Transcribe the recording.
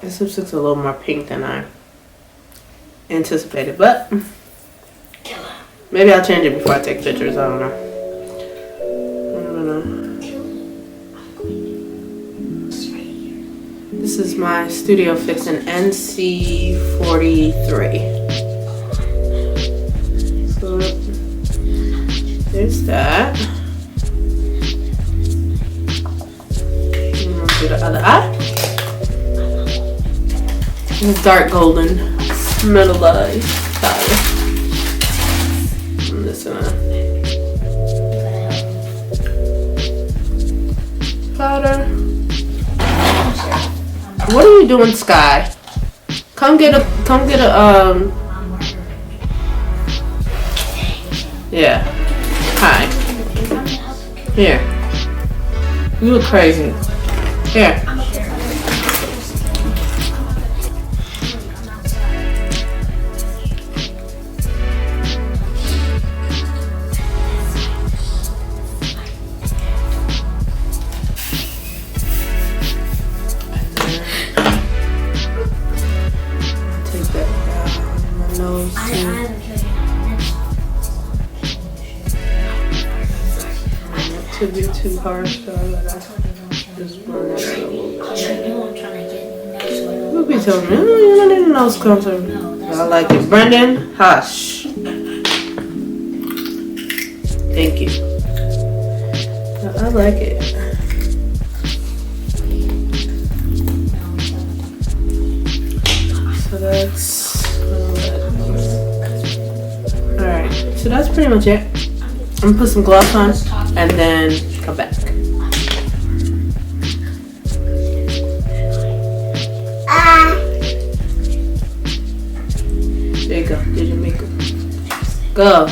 This lipstick's a little more pink than I anticipated, but maybe I'll change it before I take pictures. I don't know. This is my Studio Fix NC43. So there's that. Do the other eye. It's dark golden, Mineralize style. I'm just gonna powder. What are you doing, Sky? Come get a yeah. Hi. Here. You look crazy. Here. Take that down my nose too. Not to be too harsh though, but I just run that a little bit. You'll be telling me, oh, you don't need a nose contour. I like it. Brendan, hush. Thank you. I like it. So that's alright. So that's pretty much it. I'm gonna put some gloss on and then come back. There you go. Did your makeup. Go.